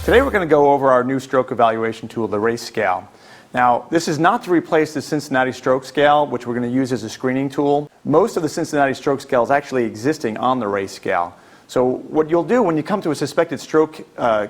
Today we're going to go over our new stroke evaluation tool, the RACE scale. Now, this is not to replace the Cincinnati stroke scale, which we're going to use as a screening tool. Most of the Cincinnati stroke scale is actually existing on the RACE scale. So what you'll do when you come to a suspected stroke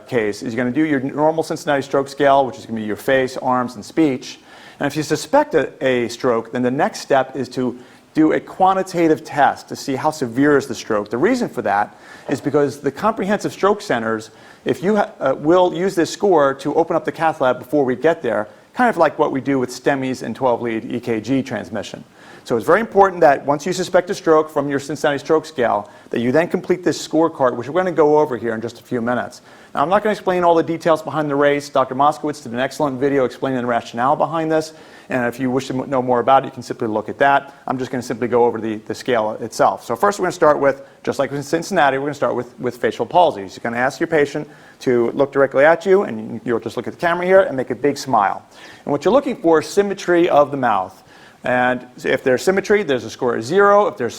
case is you're going to do your normal Cincinnati stroke scale, which is going to be your face, arms, and speech. And if you suspect a stroke, then the next step is to do a quantitative test to see how severe is the stroke. The reason for that is because the comprehensive stroke centers, if you will use this score to open up the cath lab before we get there, kind of like what we do with STEMIs and 12-lead EKG transmission. So it's very important that once you suspect a stroke from your Cincinnati stroke scale, that you then complete this scorecard, which we're going to go over here in just a few minutes. Now, I'm not going to explain all the details behind the RACE. Dr. Moskowitz did an excellent video explaining the rationale behind this. And if you wish to know more about it, you can simply look at that. I'm just going to simply go over the scale itself. So first we're going to start with, just like in Cincinnati, we're going to start with facial palsy. So you're going to ask your patient to look directly at you, and you'll just look at the camera here and make a big smile. And what you're looking for is symmetry of the mouth. And if there's symmetry, there's a score of 0. If there's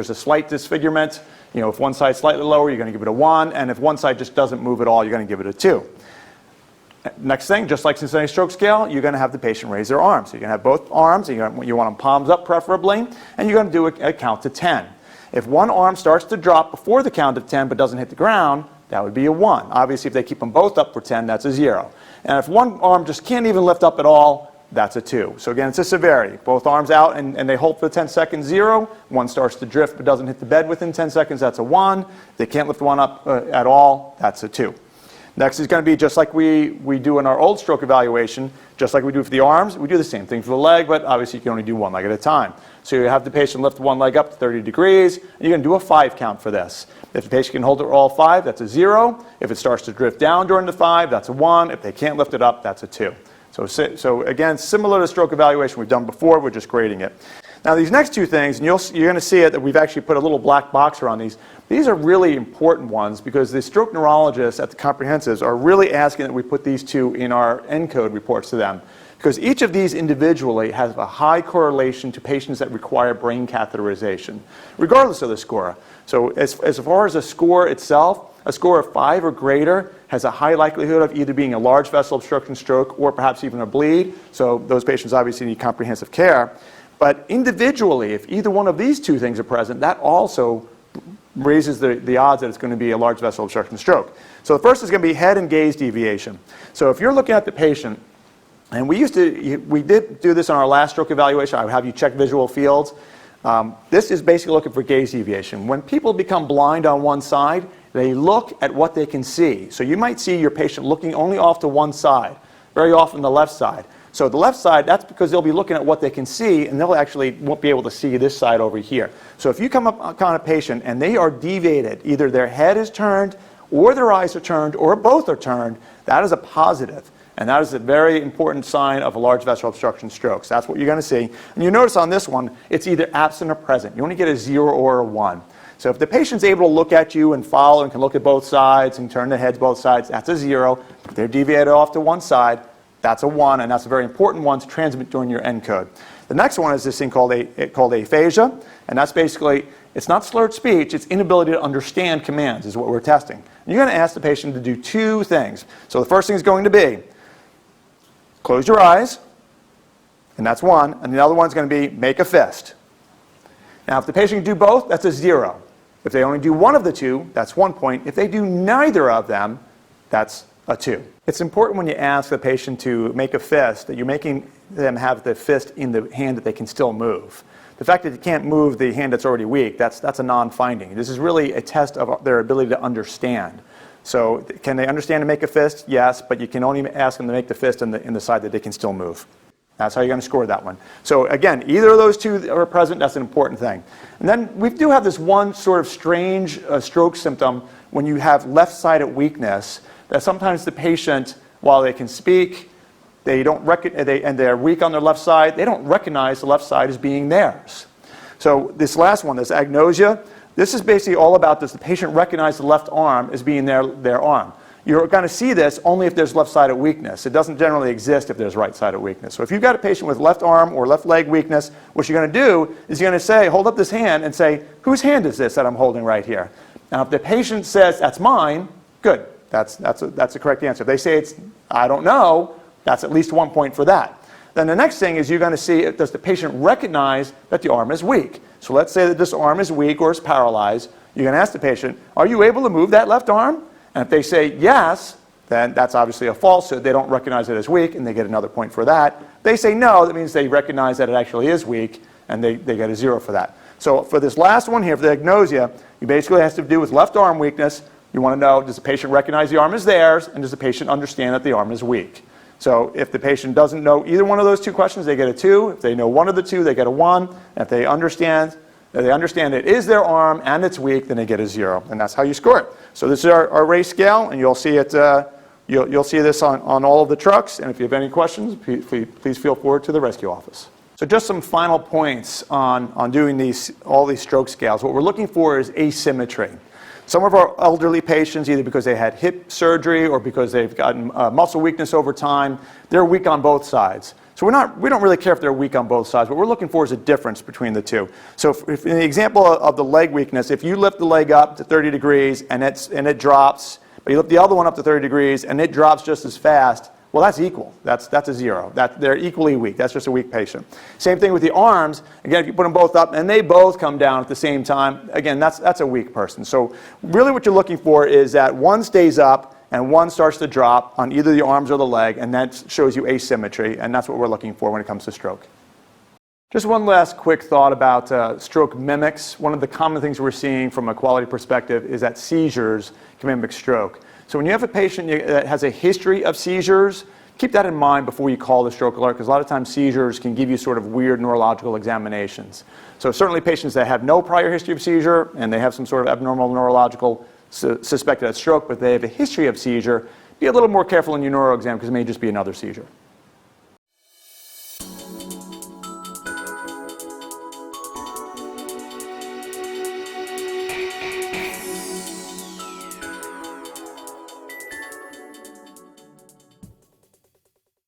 a slight disfigurement, if one side's slightly lower, you're going to give it a 1. And if one side just doesn't move at all, you're going to give it a 2. Next thing, just like Cincinnati stroke scale, you're going to have the patient raise their arms. So you're going to have both arms. You want them palms up preferably. And you're going to do a count to 10. If one arm starts to drop before the count of 10 but doesn't hit the ground, that would be a 1. Obviously, if they keep them both up for 10, that's a 0. And if one arm just can't even lift up at all, that's a 2. So again, it's a severity. Both arms out and they hold for 10 seconds, 0. One starts to drift but doesn't hit the bed within 10 seconds, that's a 1. They can't lift one up at all, that's a 2. Next is going to be just like we do in our old stroke evaluation, just like we do for the arms, we do the same thing for the leg, but obviously you can only do one leg at a time. So you have the patient lift one leg up to 30 degrees, and you're going to do a 5 count for this. If the patient can hold it all 5, that's a 0. If it starts to drift down during the 5, that's a 1. If they can't lift it up, that's a 2. So again, similar to stroke evaluation we've done before, we're just grading it. Now these next two things, and you're going to see it that we've actually put a little black box around these. These are really important ones because the stroke neurologists at the comprehensives are really asking that we put these two in our ENCODE reports to them. Because each of these individually has a high correlation to patients that require brain catheterization, regardless of the score. So as far as the score itself, a score of 5 or greater has a high likelihood of either being a large vessel obstruction stroke or perhaps even a bleed. So those patients obviously need comprehensive care. But individually, if either one of these two things are present, that also raises the odds that it's going to be a large vessel obstruction stroke. So the first is going to be head and gaze deviation. So if you're looking at the patient, and we did do this on our last stroke evaluation, I would have you check visual fields. This is basically looking for gaze deviation. When people become blind on one side, they look at what they can see. So you might see your patient looking only off to one side, very often the left side. So the left side, that's because they'll be looking at what they can see, and they'll actually won't be able to see this side over here. So if you come up on a patient and they are deviated, either their head is turned, or their eyes are turned, or both are turned, that is a positive. And that is a very important sign of a large vessel obstruction stroke. So that's what you're going to see. And you notice on this one, it's either absent or present. You only get a 0 or a 1. So if the patient's able to look at you and follow and can look at both sides and turn their heads both sides, that's a 0. If they're deviated off to one side, that's a 1, and that's a very important one to transmit during your ENCODE. The next one is this thing called aphasia, and that's basically, it's not slurred speech, it's inability to understand commands is what we're testing. And you're going to ask the patient to do 2 things. So the first thing is going to be, close your eyes, and that's 1, and the other one's going to be make a fist. Now if the patient can do both, that's a 0. If they only do one of the 2, that's 1 point. If they do neither of them, that's a 2. It's important when you ask the patient to make a fist that you're making them have the fist in the hand that they can still move. The fact that you can't move the hand that's already weak, that's a non-finding. This is really a test of their ability to understand. So can they understand to make a fist? Yes, but you can only ask them to make the fist in the side that they can still move. That's how you're going to score that one. So again, either of those two are present, that's an important thing. And then we do have this one sort of strange stroke symptom when you have left-sided weakness, that sometimes the patient, while they can speak, and they're weak on their left side, they don't recognize the left side as being theirs. So this last one, this agnosia, this is basically all about does the patient recognize the left arm as being their arm. You're going to see this only if there's left-sided weakness. It doesn't generally exist if there's right-sided weakness. So if you've got a patient with left arm or left leg weakness, what you're going to do is you're going to say, hold up this hand and say, whose hand is this that I'm holding right here? Now if the patient says, that's mine, good. That's the correct answer. If they say it's, I don't know, that's at least 1 point for that. Then the next thing is you're going to see, does the patient recognize that the arm is weak? So let's say that this arm is weak or is paralyzed. You're going to ask the patient, are you able to move that left arm? And if they say yes, then that's obviously a falsehood. They don't recognize it as weak, and they get another point for that. They say no, that means they recognize that it actually is weak, and they get a 0 for that. So for this last one here, for the agnosia, you basically has to do with left arm weakness. You want to know, does the patient recognize the arm is theirs, and does the patient understand that the arm is weak? So if the patient doesn't know either one of those two questions, they get a 2. If they know one of the two, they get a 1. And if they understand it is their arm and it's weak, then they get a 0. And that's how you score it. So this is our race scale, and you'll see it. You'll see this on all of the trucks. And if you have any questions, please feel forward to the rescue office. So just some final points on doing all these stroke scales. What we're looking for is asymmetry. Some of our elderly patients, either because they had hip surgery or because they've gotten muscle weakness over time, they're weak on both sides. So we don't really care if they're weak on both sides. What we're looking for is a difference between the two. So if in the example of the leg weakness, if you lift the leg up to 30 degrees and it drops, but you lift the other one up to 30 degrees and it drops just as fast, well, that's equal. That's a 0. They're equally weak. That's just a weak patient. Same thing with the arms. Again, if you put them both up and they both come down at the same time, again, that's a weak person. So really what you're looking for is that one stays up and one starts to drop on either the arms or the leg, and that shows you asymmetry, and that's what we're looking for when it comes to stroke. Just one last quick thought about stroke mimics. One of the common things we're seeing from a quality perspective is that seizures can mimic stroke. So when you have a patient that has a history of seizures, keep that in mind before you call the stroke alert, because a lot of times seizures can give you sort of weird neurological examinations. So certainly patients that have no prior history of seizure and they have some sort of abnormal neurological suspected as stroke, but they have a history of seizure, be a little more careful in your neuro exam because it may just be another seizure.